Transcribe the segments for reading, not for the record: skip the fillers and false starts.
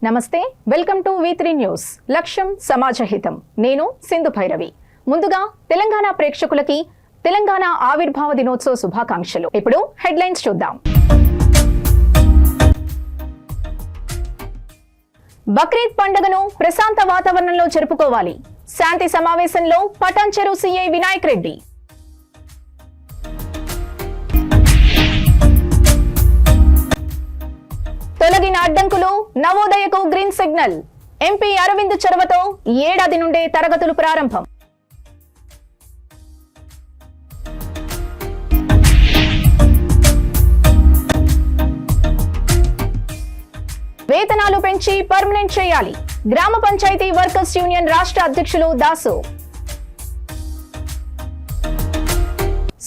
నమస్తే, welcome to V3 news. లక్ష్యం సమాజహితం. నేను సింధు భైరవి. ముందుగా తెలంగాణ ప్రేక్షకులకి తెలంగాణ ఆవిర్భావ దినోత్సవ శుభాకాంక్షలు. ఇప్పుడు హెడ్లైన్స్ చూద్దాం. బక్రీద్ పండుగను ప్రశాంత వాతావరణంలో జరుపుకోవాలి. శాంతి సమావేశంలో పటాన్చెరు సీఐ వినాయక్ రెడ్డి. తొలగిన అడ్డంకులు, నవోదయకు గ్రీన్ సిగ్నల్. ఎంపీ అరవింద్ చొరవతో ఈ ఏడాది నుండే తరగతులు ప్రారంభం. వేతనాలు పెంచి పర్మనెంట్ చేయాలి. గ్రామ పంచాయతీ వర్కర్స్ యూనియన్ రాష్ట్ర అధ్యక్షులు దాసు.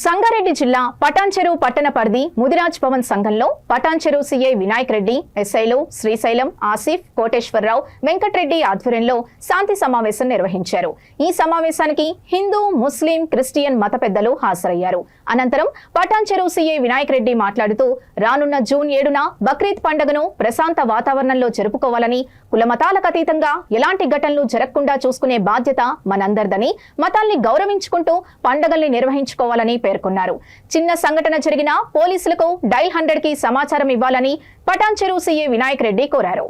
సంగారెడ్డి జిల్లా పటాన్చెరు పట్టణ పరిధి ముదిరాజ్ భవన్ సంఘంలో పటాన్చెరు సీఐ వినాయక్ రెడ్డి, ఎస్ఐలు శ్రీశైలం, ఆసిఫ్, కోటేశ్వరరావు, వెంకటరెడ్డి ఆధ్వర్యంలో శాంతి సమావేశం నిర్వహించారు. ఈ సమావేశానికి హిందూ, ముస్లిం, క్రిస్టియన్ మత పెద్దలు హాజరయ్యారు. అనంతరం పటాన్చెరు సీఐ వినాయక్ రెడ్డి మాట్లాడుతూ రానున్న జూన్ 7న బక్రీద్ పండుగను ప్రశాంత వాతావరణంలో జరుపుకోవాలని, కులమతాలకు అతీతంగా ఎలాంటి ఘటనలు జరగకుండా చూసుకునే బాధ్యత మనందరిదని, మతాల్ని గౌరవించుకుంటూ పండుగల్ని నిర్వహించుకోవాలని పేర్కొన్నారు. చిన్న సంఘటన జరిగినా పోలీసులకు డైల్ 100కి సమాచారం ఇవ్వాలని పటాన్చెరు సీఐ వినాయక్ రెడ్డి కోరారు.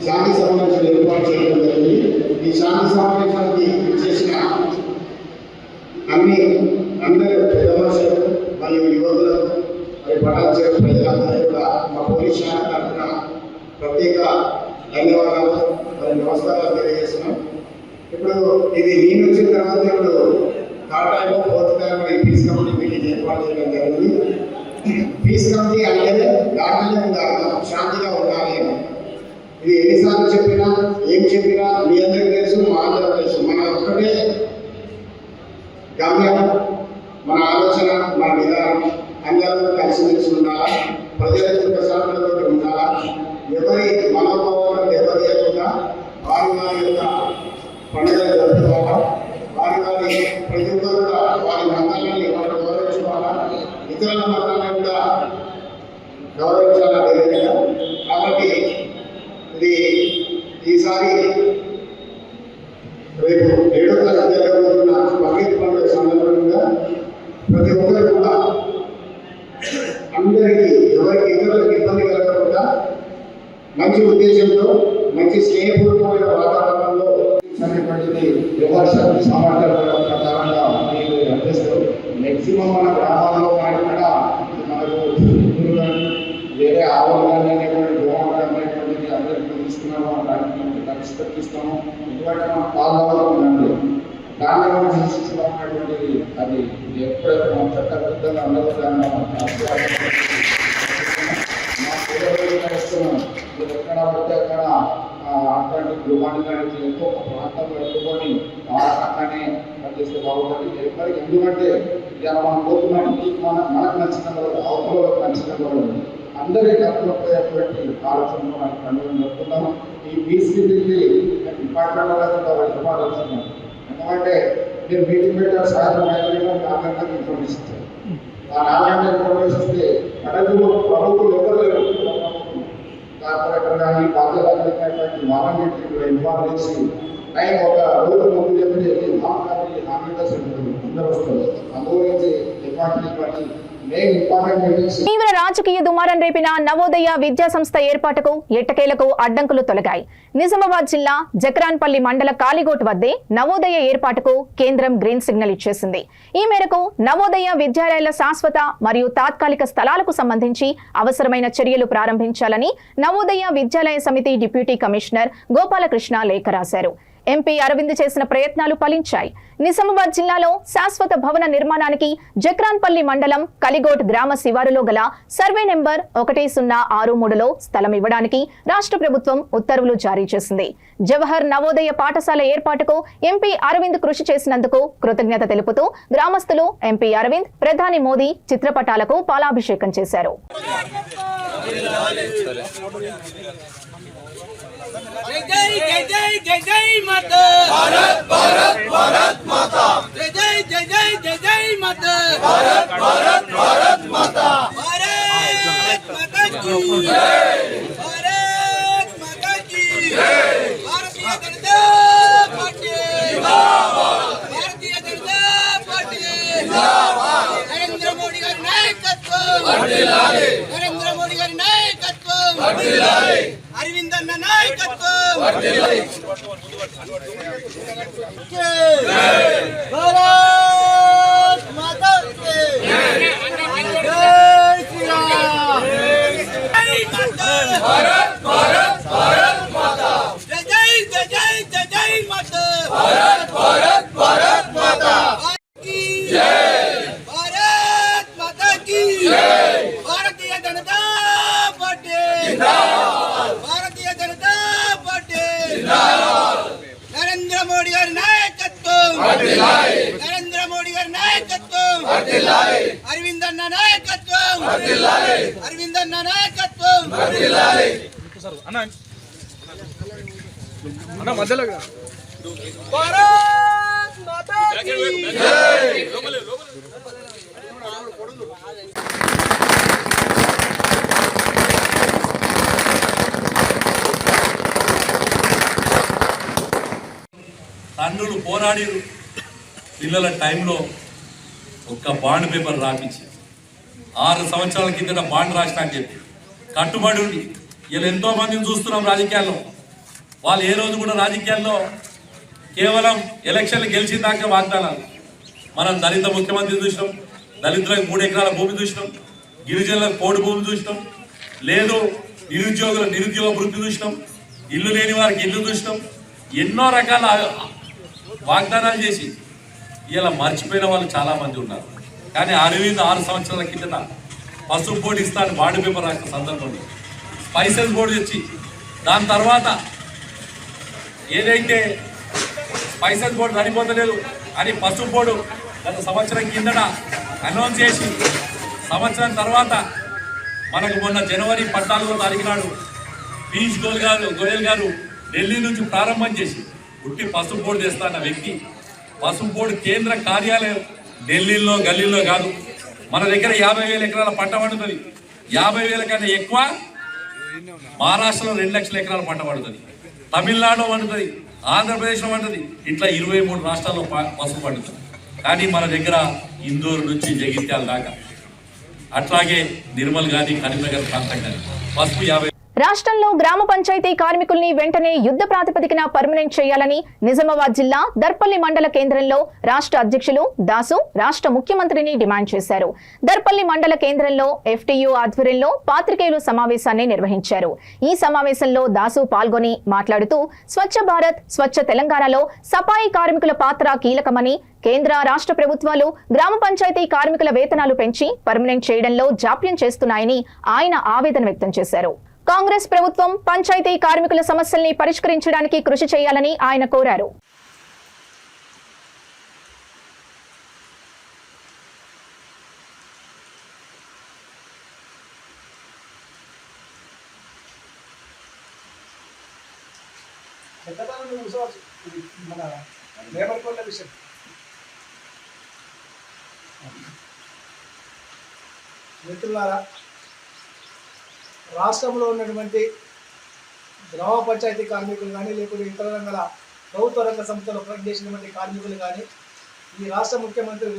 శాంతి సమావేశాలు ఏర్పాటు చేయడం జరిగింది. ఈ శాంతి సమావేశానికి చేసిన అందరి పెద్ద మనుషులు మరియు యువకులకు మరి పటాన్చెరు ప్రజలందరూ కూడా మా పోలీస్ శాఖ తరఫున ప్రత్యేక ధన్యవాదాలు మరియు నమస్కారాలు తెలియజేస్తున్నాం. ఇప్పుడు ఇది నేను వచ్చిన తర్వాత ఇప్పుడు థర్డ్ టైంలో ఫోర్త్ టైం ఈ పీస్ కమిటీ మీటింగ్ ఏర్పాటు చేయడం జరిగింది. పీస్ కమిటీ అంటే దాంట్లోనే ఉండాలి, శాంతిగా ఉండాలి అని. ఇది ఎన్నిసార్లు చెప్పినా ఏం చెప్పినా మీ అందరికీ తెలుసు, మా అందరూ తెలుసు. మన ఒక్కటే గమ్యం, మన ఆలోచన, మన విధానం అందరూ కలిసిమెలిసి ఉండాలా, ప్రజలకు ప్రశాంతతతో ఉండాలా, ఎవరి మనోభావాలను దెబ్బతీయకుండా వారి యొక్క పండుగలు జరుపుకోవాలా, వారి ప్రతి ఒక్కరు కూడా వారి మతాలని వాళ్ళు గౌరవించుకోవాలా, ఇతరుల మతాలను కూడా గౌరవించాలా తెలియదు. కాబట్టి ఇది ఈసారి రేపు 7వ తారీఖు జరగబోతున్న బక్రీద్ పండుగ సందర్భంగా ప్రతి ఒక్కరు కూడా అందరికీ ఎవరికి ఇతరులకు ఇబ్బంది కలగకుండా మంచి ఉద్దేశంతో మంచి స్నేహపూర్వకమైన వాతావరణంలో విమర్శలు సామర్థ్యాల ప్రకారంగా మీరు అందిస్తారు. మ్యాక్సిమం మన గ్రామాల్లో కూడా మనకు వేరే ఆవులు కానీ అనేటువంటి దోమలు అనేటువంటిది అందరికీ తీసుకున్నాము, దానికి రెస్పెక్ట్ ఇస్తాము. ఎందుకంటే మనం పాల్గొనడం ఉందండి, దాన్ని మనం తీసుకున్నటువంటిది అది ఎప్పుడైతే మనం చట్టబద్ధంగా అందరూ దాన్ని ఇస్తున్నాం. మీరు ఎక్కడ పడితే అక్కడ అట్లాంటి గృహాన్ని కానీ ఎక్కువ ప్రాంతంలో పెట్టుకొని అక్కడనే పనిచేస్తే బాగుంటుంది ఎవరికి. ఎందుకంటే ఇలా మనం పోతున్నాం, మనకు నచ్చిన వాళ్ళు అవతలకు నచ్చిన వాళ్ళు అందరికీ అర్థమైపోయేటువంటి ఆలోచనలు మనకు పండుగ జరుపుకుంటాము. ఈ బీసీబీకి డిపార్ట్మెంట్ వాళ్ళు ఇవ్వాల్సింది. ఎందుకంటే మీరు మీటింగ్ పెట్టారు సాయంత్రం 5 గంటలకు 4 గంటలకు ఇన్ఫర్మేషన్ ఇస్తారు. ఆ 4 గంటల ఇన్ఫర్మేషన్ ఇస్తే కడపలో ప్రభుత్వం ఎవరు లేరు, కార్పొరేటర్ కానీ బాధ్యత కలిగినటువంటి వాలంటీర్లు ఇన్వాల్వ్ చేసి టైం ఒక రోజు ముందు చెప్తే హామీ ఉంటుంది. ఇద్దరు వస్తారు. అందుగురించి డిపార్ట్మెంట్ మెయిన్ ఇంపార్టెంట్ మీటింగ్స్. తీవ్ర రాజకీయ దుమారం రేపిన నవోదయ విద్యా సంస్థ ఏర్పాటుకు ఎట్టకేలకు అడ్డంకులు తొలగాయి. నిజామాబాద్ జిల్లా జక్రాన్పల్లి మండల కాలిగోట్ వద్దే నవోదయ ఏర్పాటుకు కేంద్రం గ్రీన్ సిగ్నల్ ఇచ్చేసింది. ఈ మేరకు నవోదయ విద్యాలయాల శాశ్వత మరియు తాత్కాలిక స్థలాలకు సంబంధించి అవసరమైన చర్యలు ప్రారంభించాలని నవోదయ విద్యాలయ సమితి డిప్యూటీ కమిషనర్ గోపాలకృష్ణ లేఖ రాశారు. ఎంపీ అరవింద్ చేసిన ప్రయత్నాలు ఫలించాయి. నిజామాబాద్ జిల్లాలో శాశ్వత భవన నిర్మాణానికి జక్రాన్పల్లి మండలం కలిగోట్ గ్రామ శివారులో గల సర్వే నెంబర్ 1063లో స్థలం ఇవ్వడానికి రాష్ట్ర ప్రభుత్వం ఉత్తర్వులు జారీ చేసింది. జవహర్ నవోదయ పాఠశాల ఏర్పాటుకు ఎంపీ అరవింద్ కృషి చేసినందుకు కృతజ్ఞత తెలుపుతూ గ్రామస్తులు ఎంపీ అరవింద్, ప్రధాని మోదీ చిత్రపటాలకు పాలాభిషేకం చేశారు. जय जय जय जय जय माता भारत भारत भारत माता जय जय जय जय जय जय माता भारत भारत भारत माता भारत माता की जय भारत माता की जय भारतीय जनता पार्टी जिंदाबाद भारतीय जनता पार्टी जिंदाबाद नरेंद्र मोदी गारी नायकत्వం వర్ధిల్లాలి नरेंद्र मोदी गारी नायकत्వం వర్ధిల్లాలి अरविंद अन्ना नायकत्వం వర్ధిల్లాలి भारत माता की जय श्री राम जय माता भारत भारत भारत माता जय जय जय जय जय जय माता भारत भारत भारत माता की जय भारत माता की जय भारतीय जनता पार्टी जिंदाबाद भारतीय जनता पार्टी जिंदाबाद नरेंद्र मोदी गारी नायकत्వం వర్ధిల్లాలి नरेंद्र मोदी गारी नायकत्వం వర్ధిల్లాలి अरविंद अन्ना नायकत्వం వర్ధిల్లాలి अरविंद अन्ना नायकत्వం వర్ధిల్లాలి అన్న మధ్యలో भारत माता की जय తండ్రులు పోరాడిరు పిల్లల టైంలో ఒక్క బాండ్ పేపర్ రాపించి 6 సంవత్సరాల కిందట బాండ్ రాసినా అని చెప్పి కట్టుబడి ఉండి ఇలా ఎంతో మందిని చూస్తున్నాం రాజకీయాల్లో. వాళ్ళు ఏ రోజు కూడా రాజకీయాల్లో కేవలం ఎలక్షన్లు గెలిచిన దాకా వాగ్దానాలు. మనం దళిత ముఖ్యమంత్రి చూసినాం, దళితులకు 3 ఎకరాల భూమి చూసినాం, గిరిజనులకు కోడి భూమి చూసినాం, లేదు నిరుద్యోగుల నిరుద్యోగ వృత్తి చూసినాం, ఇల్లు లేని వారికి ఇల్లు చూసినాం. ఎన్నో రకాల వాగ్దానాలు చేసి ఇలా మర్చిపోయిన వాళ్ళు చాలా మంది ఉన్నారు. కానీ అరవింద్ 6 సంవత్సరాల కిందట పసుపు బోర్డు ఇస్తాను బాండ్ పేపర్ రాసిన సందర్భంలో స్పైసెస్ బోర్డు తెచ్చి దాని తర్వాత ఏదైతే స్పైసెస్ బోర్డు సరిపోతలేదు అని పసుపు బోర్డు గత సంవత్సరం కిందట అనౌన్స్ చేసి సంవత్సరం తర్వాత మనకు మొన్న జనవరి 14వ తారీఖు నాడు పీయూష్ గోయల్ గారు ఢిల్లీ నుంచి ప్రారంభం చేసి ఉట్టి పసుపు బోర్డు తెస్తాన్న వ్యక్తి పసుపు బోర్డు కేంద్ర కార్యాలయం ఢిల్లీలో గల్లీలో కాదు. మన దగ్గర 50,000 ఎకరాల పంట పండుతుంది. 50,000 కన్నా ఎక్కువ మహారాష్ట్రలో 2 లక్షల ఎకరాల పంట పండుతుంది, తమిళనాడులో పండుతుంది, ఆంధ్రప్రదేశ్లో పండుతుంది, ఇట్లా 23 రాష్ట్రాల్లో పసుపు పండుతుంది. కానీ మన దగ్గర ఇందూరు నుంచి జగిత్యాల దాకా, అట్లాగే నిర్మల్ కానీ కరీంనగర్ ప్రాంతం కానీ పసుపు 50. రాష్ట్రంలో గ్రామ పంచాయతీ కార్మికుల్ని వెంటనే యుద్ధ ప్రాతిపదికన పర్మనెంట్ చేయాలని నిజామాబాద్ జిల్లా దర్పల్లి మండల కేంద్రంలో రాష్ట్ర అధ్యక్షులు దాసు రాష్ట్ర ముఖ్యమంత్రిని డిమాండ్ చేశారు. దర్పల్లి మండల కేంద్రంలో FTU ఆధ్వర్యంలో పాత్రికేయులు సమావేశాన్ని నిర్వహించారు. ఈ సమావేశంలో దాసు పాల్గొని మాట్లాడుతూ స్వచ్ఛ భారత్, స్వచ్ఛ తెలంగాణలో సఫాయి కార్మికుల పాత్ర కీలకమని, కేంద్ర రాష్ట్ర ప్రభుత్వాలు గ్రామ పంచాయతీ కార్మికుల వేతనాలు పెంచి పర్మనెంట్ చేయడంలో జాప్యం చేస్తున్నాయని ఆయన ఆవేదన వ్యక్తం చేశారు. కాంగ్రెస్ ప్రభుత్వం పంచాయతీ కార్మికుల సమస్యల్ని పరిష్కరించడానికి కృషి చేయాలని ఆయన కోరారు. మిత్రులారా, రాష్ట్రంలో ఉన్నటువంటి గ్రామ పంచాయతీ కార్మికులు కానీ లేకపోతే ఇతర రంగాల ప్రభుత్వ రంగ సంస్థలో పనిచేసినటువంటి కార్మికులు కానీ ఈ రాష్ట్ర ముఖ్యమంత్రి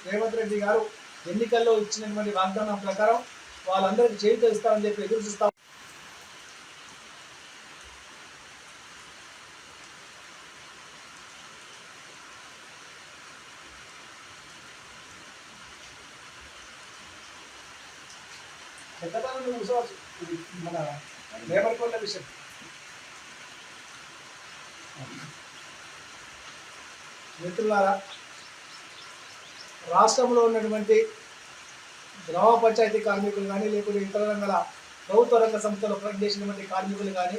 రేవంత్ రెడ్డి గారు ఎన్నికల్లో ఇచ్చినటువంటి వాగ్దానం ప్రకారం వాళ్ళందరికీ చేయూత ఇస్తారని చెప్పి ఎదురు చూస్తాం. ఇది మన లేబర్ కోడ్ల విషయం. మిత్రులారా, రాష్ట్రంలో ఉన్నటువంటి గ్రామ పంచాయతీ కార్మికులు కానీ లేకపోతే ఇతర రంగాల ప్రభుత్వ రంగ సంస్థలో పనిచేసినటువంటి కార్మికులు కానీ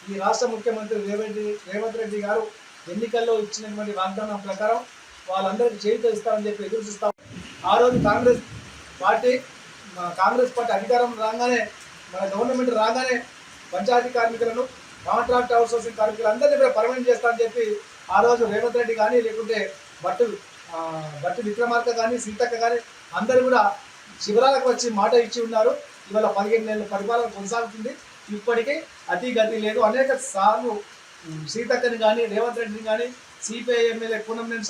ఈ రాష్ట్ర ముఖ్యమంత్రి రేవంత్ రెడ్డి గారు ఎన్నికల్లో ఇచ్చినటువంటి వాగ్దానం ప్రకారం వాళ్ళందరికీ చేయూత ఇస్తారని చెప్పి ఎదురు చూస్తాం. ఆ రోజు కాంగ్రెస్ పార్టీ అధికారం రాగానే, మన గవర్నమెంట్ రాగానే పంచాయతీ కార్మికులను, కాంట్రాక్ట్ అవుట్సోర్సింగ్ కార్మికులందరినీ కూడా పర్మనెంట్ చేస్తారని చెప్పి ఆ రోజు రేవంత్ రెడ్డి కానీ లేకుంటే బట్టి విక్రమార్క కానీ సీతక్క కానీ అందరూ కూడా శిబిరాలకు వచ్చి మాట ఇచ్చి ఉన్నారు. ఇవాళ 15 నెలల పరిపాలన కొనసాగుతుంది. ఇప్పటికీ అతి గతి లేదు. అనేక సార్లు సీతక్కని కానీ రేవంత్ రెడ్డిని కానీ సిపిఐ ఎమ్మెల్యే కూనంనేని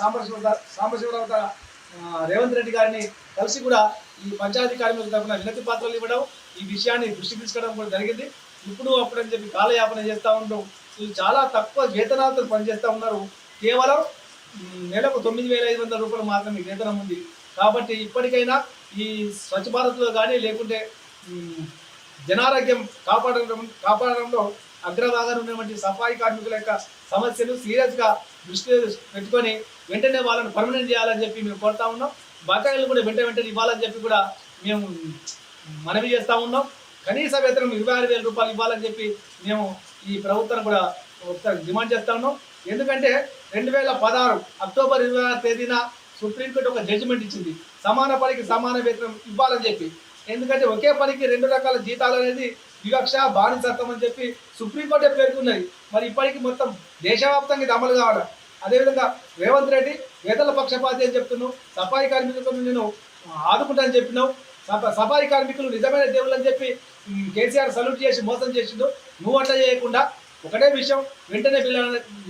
సాంబశివరావు రేవంత్ రెడ్డి గారిని కలిసి కూడా ఈ పంచాయతీ కార్మికుల తరఫున వినతి పత్రాలు ఇవ్వడం, ఈ విషయాన్ని దృష్టికి తీసుకోవడం కూడా జరిగింది. ఇప్పుడు అప్పుడని చెప్పి కాలయాపన చేస్తూ ఉండడం, వీళ్ళు చాలా తక్కువ వేతనాలతో పనిచేస్తూ ఉన్నారు. కేవలం నెలకు 9,500 రూపాయలు మాత్రమే వేతనం ఉంది. కాబట్టి ఇప్పటికైనా ఈ స్వచ్ఛ భారత్లో కానీ లేకుంటే జనారోగ్యం కాపాడడంలో అగ్రభాగాన్ని ఉన్నటువంటి సఫాయి కార్మికుల యొక్క సమస్యలు సీరియస్గా దృష్టి పెట్టుకొని వెంటనే వాళ్ళని పర్మనెంట్ చేయాలని చెప్పి మేము కోరుతా ఉన్నాం. బకాయిలు కూడా వెంటనే ఇవ్వాలని చెప్పి కూడా మేము మనవి చేస్తూ ఉన్నాం. కనీస వేతనం 26,000 రూపాయలు ఇవ్వాలని చెప్పి మేము ఈ ప్రభుత్వాన్ని కూడా ఒకసారి డిమాండ్ చేస్తూ ఉన్నాం. ఎందుకంటే 2016 అక్టోబర్ 26 తేదీన సుప్రీంకోర్టు ఒక జడ్జిమెంట్ ఇచ్చింది, సమాన పనికి సమాన వేతనం ఇవ్వాలని చెప్పి. ఎందుకంటే ఒకే పనికి 2 రకాల జీతాలు అనేది వివక్ష, బానిసత్వం అని చెప్పి సుప్రీంకోర్టే పేర్కొన్నది. మరి ఇప్పటికీ మొత్తం దేశవ్యాప్తంగా ఇది అమలు కావాలి. అదేవిధంగా రేవంత్ రెడ్డి వేతన పక్షపాతి అని చెప్తున్నావు, సఫాయి కార్మికులను నేను ఆదుకుంటానని చెప్పినావు. సఫాయి కార్మికులు నిజమైన దేవుళ్ళు అని చెప్పి కేసీఆర్ సల్యూట్ చేసి మోసం చేసిండు. నువ్వు అట్లా చేయకుండా ఒకటే విషయం, వెంటనే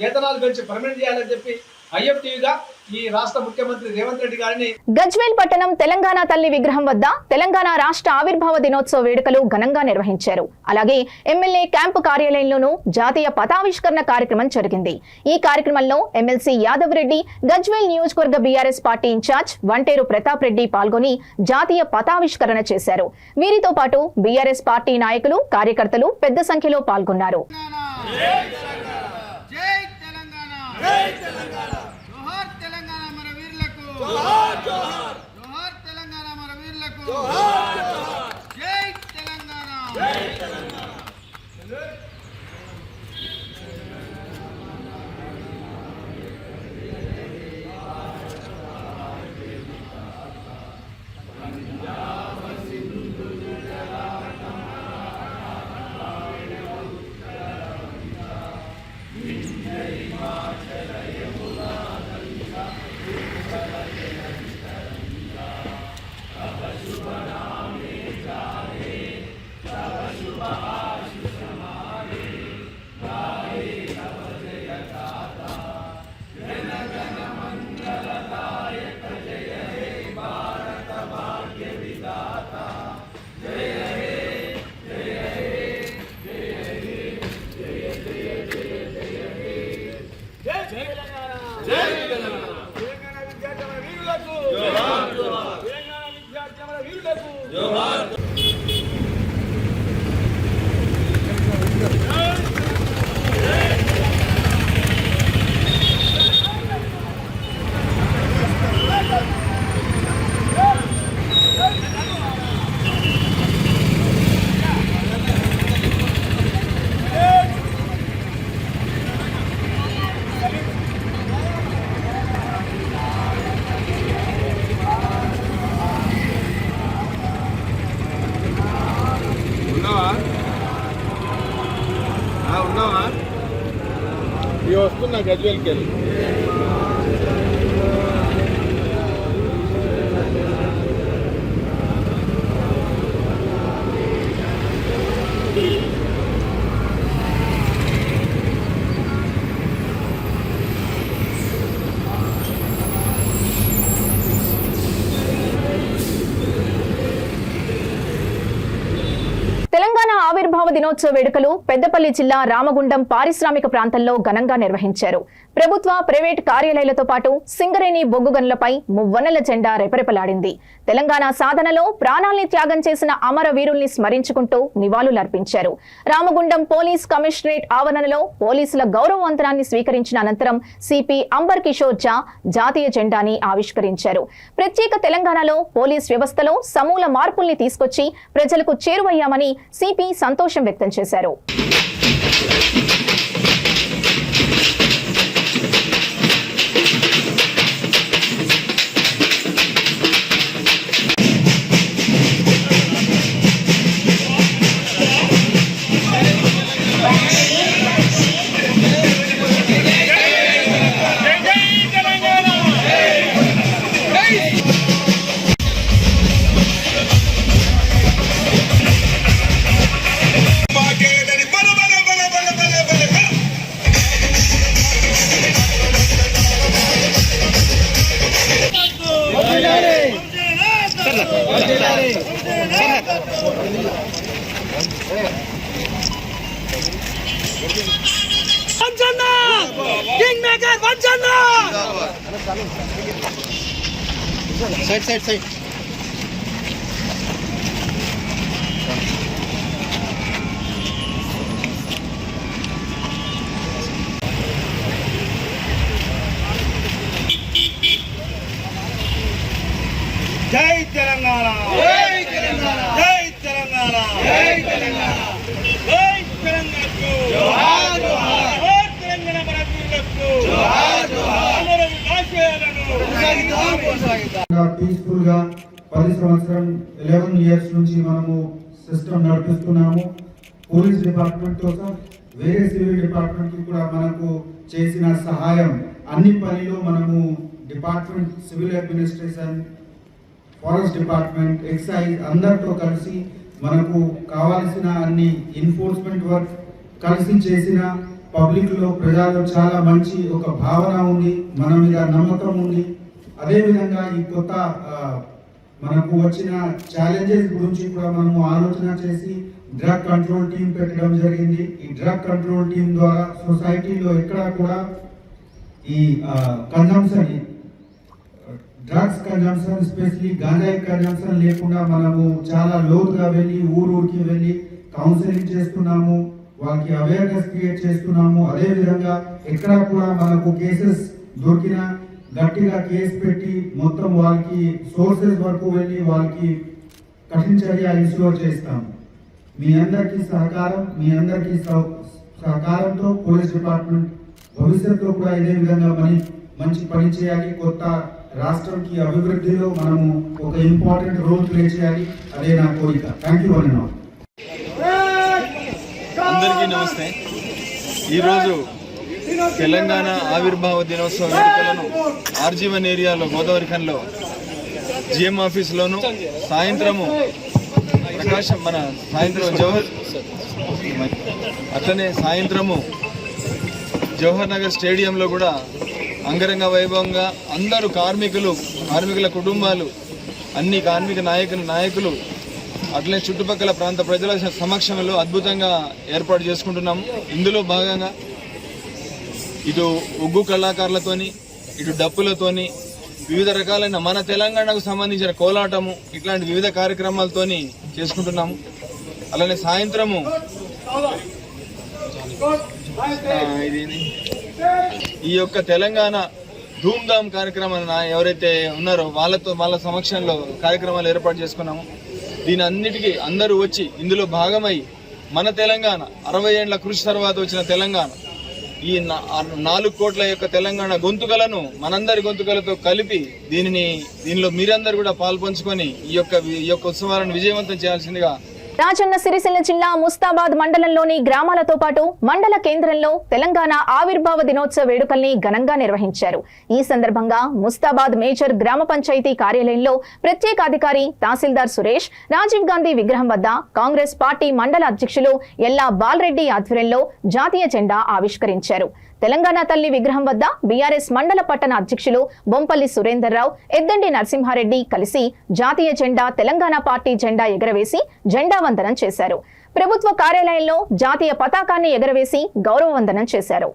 వేతనాలు పెంచి పర్మనెంట్ చేయాలని చెప్పి ఐఎఫ్టీగా ఈ రాష్ట్ర ముఖ్యమంత్రి రేవంత్ రెడ్డి గారిని. గజ్వేల్ పట్టణం తెలంగాణ తల్లి విగ్రహం వద్ద తెలంగాణ రాష్ట్ర ఆవిర్భావ దినోత్సవ వేడుకలు ఘనంగా నిర్వహించారు. అలాగే ఎమ్మెల్యే క్యాంపు కార్యాలయంలోనూ జాతీయ పతావిష్కరణ కార్యక్రమం జరిగింది. ఈ కార్యక్రమంలో ఎమ్మెల్సీ యాదవ్ రెడ్డి, గజ్వేల్ నియోజకవర్గ బీఆర్ఎస్ పార్టీ ఇన్ఛార్జ్ వంటేరు ప్రతాప్ రెడ్డి పాల్గొని జాతీయ పతావిష్కరణ చేశారు. వీరితో పాటు బీఆర్ఎస్ పార్టీ నాయకులు, కార్యకర్తలు పెద్ద సంఖ్యలో పాల్గొన్నారు. జోహార్ జోహార్ జోహార్ తెలంగాణ మన వీరులకు జోహార్ జోహార్ జై తెలంగాణ జై తెలంగాణ. ఉన్నావా ఇవి వస్తున్నా గజ్వేల్కి వెళ్ళి. ఆవిర్భావ దినోత్సవ వేడుకలు పెద్దపల్లి జిల్లా రామగుండం పారిశ్రామిక ప్రాంతంలో ఘనంగా నిర్వహించారు. ప్రభుత్వ, ప్రైవేట్ కార్యాలయాలతో పాటు సింగరేణి బొగ్గు గనులపై మువ్వన్నెల జెండా రెపరెపలాడింది. తెలంగాణ సాధనలో ప్రాణాల్ని త్యాగం చేసిన అమరవీరుల్ని స్మరించుకుంటూ నివాళులర్పించారు. రామగుండం పోలీస్ కమిషనరేట్ ఆవరణలో పోలీసుల గౌరవవంతనాన్ని స్వీకరించిన అనంతరం సిపి అంబర్ కిషోర్ ఝా జాతీయ జెండాని ఆవిష్కరించారు. ప్రత్యేక తెలంగాణలో పోలీస్ వ్యవస్థలో సమూల మార్పుల్ని తీసుకొచ్చి ప్రజలకు చేరువయ్యామని సిపి సంతోషం వ్యక్తం చేశారు. సైడ్ జై తెలంగాణ, జై తెలంగాణ, జై తెలంగాణ, జై తెలంగాణ, జై తెలంగాణకు జోహార్ జోహార్, జై తెలంగాణ మనకు జోహార్ జోహార్, అమరవీరుల ఆశయాలను కొనసాగిద్దాం. పీస్ఫుల్ గా 10 సంవత్సరం 11 ఇయర్స్ నుంచి మనము సిస్టమ్ నడిపిస్తున్నాము. పోలీస్ డిపార్ట్మెంట్ తో సహా వేరే సివిల్ డిపార్ట్మెంట్ కూడా మనకు చేసిన సహాయం అన్ని పనిలో మనము department civil administration, forest department, excise అందరితో కలిసి మనకు కావాల్సిన అన్ని ఎన్ఫోర్స్మెంట్ వర్క్ కలిసి చేసిన పబ్లిక్ లో ప్రజల్లో చాలా మంచి ఒక భావన ఉంది, మన మీద నమ్మకం ఉంది. అదేవిధంగా ఈ కొత్త మనకు వచ్చిన ఛాలెంజెస్ గురించి కూడా మనము ఆలోచన చేసి డ్రగ్ కంట్రోల్ టీం పెట్టడం జరిగింది. ఈ డ్రగ్ కంట్రోల్ టీం ద్వారా సొసైటీలో ఎక్కడ కూడా ఈ కన్జంప్షన్, డ్రగ్స్ కన్జంప్షన్, ఎస్పెషల్లీ గాంజాయి కన్జంప్షన్ లేకుండా మనము చాలా లోతుగా వెళ్ళి ఊరికి వెళ్ళి కౌన్సిలింగ్ చేస్తున్నాము, వాళ్ళకి అవేర్నెస్ క్రియేట్ చేస్తున్నాము. అదేవిధంగా ఎక్కడ కూడా మనకు కేసెస్ దొరికినా గట్టిగా కేసు పెట్టి మొత్తం వాళ్ళకి సోర్సెస్ వరకు వెళ్ళి వాళ్ళకి కఠిన చర్య ఇన్స్యూర్ చేస్తాము. మీ అందరికీ సహకారం, మీ అందరికీ సహకారంతో పోలీస్ డిపార్ట్మెంట్ భవిష్యత్తులో కూడా ఇదే విధంగా మంచి పని చేయాలి. కొత్త రాష్ట్రంకి అభివృద్ధిలో మనము ఒక ఇంపార్టెంట్ రోల్ ప్లే చేయాలి. అదే నా కోరిక. థ్యాంక్ యూ అన్న. అందరికీ నమస్తే. ఈరోజు తెలంగాణ ఆవిర్భావ దినోత్సవ వేడుకలను ఆర్జీవన్ ఏరియాలో గోదావరి ఖన్లో జిఎం ఆఫీస్లోను, సాయంత్రము ప్రకాశం మన సాయంత్రం అట్లనే సాయంత్రము జవహర్ నగర్ స్టేడియంలో కూడా అంగరంగ వైభవంగా అందరూ కార్మికుల కుటుంబాలు, అన్ని కార్మిక నాయకులు అట్లనే చుట్టుపక్కల ప్రాంత ప్రజల సమక్షంలో అద్భుతంగా ఏర్పాటు చేసుకుంటున్నాము. ఇందులో భాగంగా ఇటు ఉగ్గు కళాకారులతోని, ఇటు డప్పులతోని, వివిధ రకాలైన మన తెలంగాణకు సంబంధించిన కోలాటము, ఇట్లాంటి వివిధ కార్యక్రమాలతోని చేసుకుంటున్నాము. అలానే సాయంత్రము ఈ యొక్క తెలంగాణ ధూమ్ధామ్ కార్యక్రమాన్ని ఎవరైతే ఉన్నారో వాళ్ళ సమక్షంలో కార్యక్రమాలు ఏర్పాటు చేసుకున్నాము. దీని అన్నిటికీ అందరూ వచ్చి ఇందులో భాగమై మన తెలంగాణ 60 ఏళ్ల కృషి తర్వాత వచ్చిన తెలంగాణ, ఈ 4 కోట్ల యొక్క తెలంగాణ గొంతుకలను మనందరి గొంతుకలతో కలిపి దీనిలో మీరందరూ కూడా పాల్పంచుకొని ఈ యొక్క ఉత్సవాలను విజయవంతం చేయాల్సిందిగా. రాజన్న సిరిసిల్ల జిల్లా ముస్తాబాద్ మండలంలోని గ్రామాలతో పాటు మండల కేంద్రంలో తెలంగాణ ఆవిర్భావ దినోత్సవ వేడుకల్ని ఘనంగా నిర్వహించారు. ఈ సందర్భంగా ముస్తాబాద్ మేజర్ గ్రామ పంచాయతీ కార్యాలయంలో ప్రత్యేక అధికారి తహసీల్దార్ సురేష్ రాజీవ్ గాంధీ విగ్రహం వద్ద కాంగ్రెస్ పార్టీ మండల అధ్యక్షులు ఎల్లా బాలరెడ్డి ఆధ్వర్యంలో జాతీయ జెండా ఆవిష్కరించారు. తెలంగాణ తల్లి విగ్రహం వద్ద బీఆర్ఎస్ మండల పట్టణ అధ్యక్షులు బొంపల్లి సురేందర్రావు, ఎద్దండి నరసింహారెడ్డి కలిసి జాతీయ జెండా, తెలంగాణ పార్టీ జెండా ఎగరవేసి జెండా వందనం చేశారు. ప్రభుత్వ కార్యాలయంలో జాతీయ పతాకాన్ని ఎగరవేసి గౌరవ వందనం చేశారు.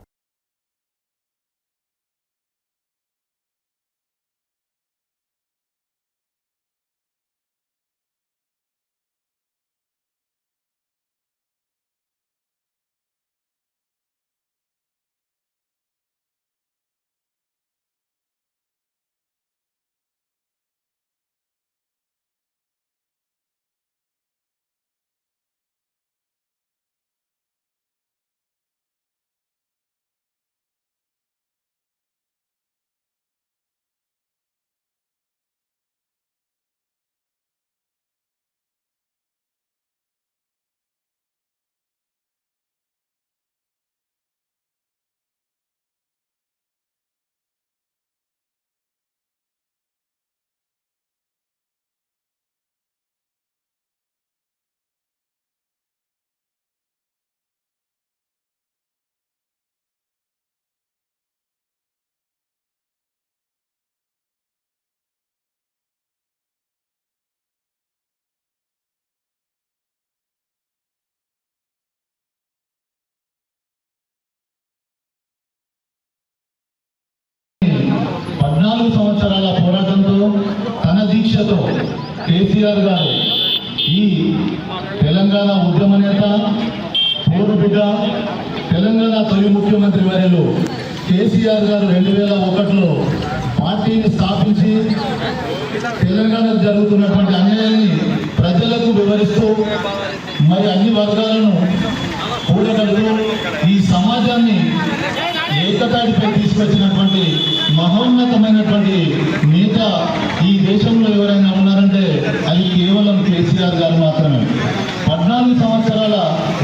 సంవత్సరాల పోరాటంతో తన దీక్షతో కేసీఆర్ గారు ఈ తెలంగాణ ఉద్యమ నేత పూర్వబిడ్డ తెలంగాణ తొలి ముఖ్యమంత్రి వర్యులు కేసీఆర్ గారు 2001లో పార్టీని స్థాపించి తెలంగాణకు జరుగుతున్నటువంటి అన్యాయాన్ని ప్రజలకు వివరిస్తూ మరి అన్ని వర్గాలను కూడగడుతూ ఈ సమాజాన్ని ఏకతాటిపై తీసుకొచ్చినటువంటి మహోన్నతమైనటువంటి నేత ఈ దేశంలో ఎవరైనా ఉన్నారంటే అది కేవలం కేసీఆర్ గారు మాత్రమే. 14 సంవత్సరాల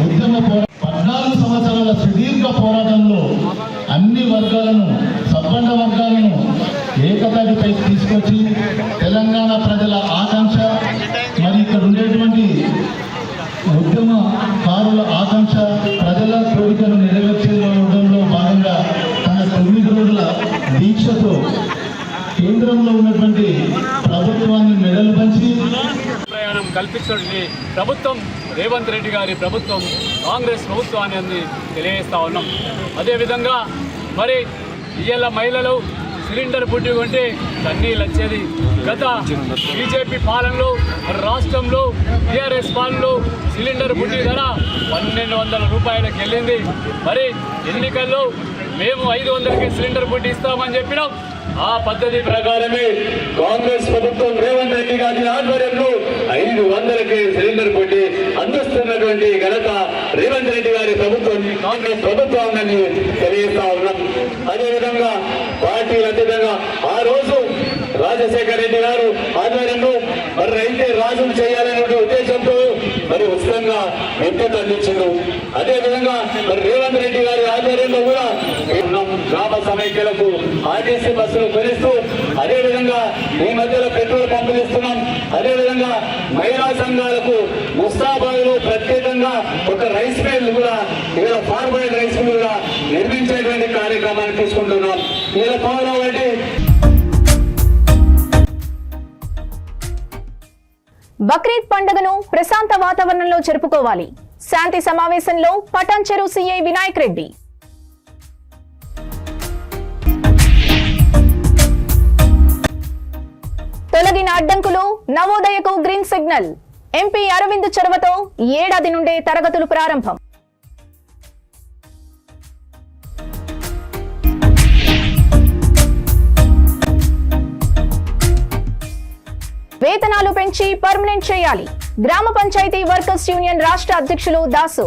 ఉద్యమ 14 సంవత్సరాల సుదీర్ఘ పోరాటంలో అన్ని వర్గాలను సబ్బండ వర్గాలను ఏకతాటిపై తీసుకొచ్చి తెలంగాణ ప్రజల ఆకాంక్ష మరి ఇక్కడ ఉండేటువంటి ఉద్యమకారుల ఆకాంక్ష ప్రజల కోరికను నెరవేర్చడంలో భాగంగా తన 9 రోజుల దీక్షతో కేంద్రంలో ఉన్నటువంటి ప్రభుత్వాన్ని మెడలు పంచి ప్రయాణం కల్పించడానికి ప్రభుత్వం రేవంత్ రెడ్డి గారి ప్రభుత్వం కాంగ్రెస్ ప్రభుత్వాన్ని తెలియజేస్తా ఉన్నాం. అదేవిధంగా మరి ఇయ్యాల మహిళలు సిలిండర్ బుడ్డి కొంటే కన్నీళ్ళు వచ్చేది. గత బీజేపీ పాలనలో రాష్ట్రంలో టీఆర్ఎస్ పాలనలో సిలిండర్ బుడ్డి ధర 1200 రూపాయలకు వెళ్ళింది. మరి ఎన్నికల్లో మేము 500కి సిలిండర్ బుడ్డి ఇస్తామని చెప్పినాం. ఆ పద్ధతి ప్రకారమే కాంగ్రెస్ ప్రభుత్వం రేవంత్ రెడ్డి గారి ఆధ్వర్యంలో 500కి సిలిండర్ బుడ్డి అందిస్తున్నటువంటి ఘనత రేవంత్ రెడ్డి గారి ప్రభుత్వం కాంగ్రెస్ ప్రభుత్వాన్ని తెలియజేస్తా ఉన్నాం. అదేవిధంగా పార్టీల అతీతంగా ఆ రోజు రాజశేఖర రెడ్డి గారు ఆధ్వర్యంలో మరి రైతే రాజులు చేయాలనే ఉద్దేశంతో మరి ఉచితంగా విద్యుత్ అందించారు. అదేవిధంగా మరి రేవంత్ రెడ్డి గారి ఆధ్వర్యంలో కూడా గ్రామ సమైక్యలకు ఆర్టీసీ బస్సులు కొనిస్తూ అదేవిధంగా ఈ మధ్యలో పెట్రోల్ పంపులు ఇస్తున్నాం. అదేవిధంగా మహిళా సంఘాలకు ముస్తాబాద్ లో ప్రత్యేకంగా ఒక రైస్ మిల్ కూడా ఇలా ఫార్వర్డ్ రైస్ మిల్ కూడా నిర్మించేటువంటి కార్యక్రమాన్ని తీసుకుంటున్నాం. ఇలా పోరాడి బక్రీద్ పండుగను ప్రశాంత వాతావరణంలో జరుపుకోవాలి. శాంతి సమావేశంలో పటాన్చెరు సీఐ వినాయక్ రెడ్డి. తొలగిన అడ్డంకులు, నవోదయకు గ్రీన్ సిగ్నల్. ఎంపీ అరవింద్ చొరవతో ఈ ఏడాది నుండే తరగతులు ప్రారంభం. వేతనాలు పెంచి పర్మనెంట్ చేయాలి. గ్రామ పంచాయతీ వర్కర్స్ యూనియన్ రాష్ట్ర అధ్యక్షులు దాసు.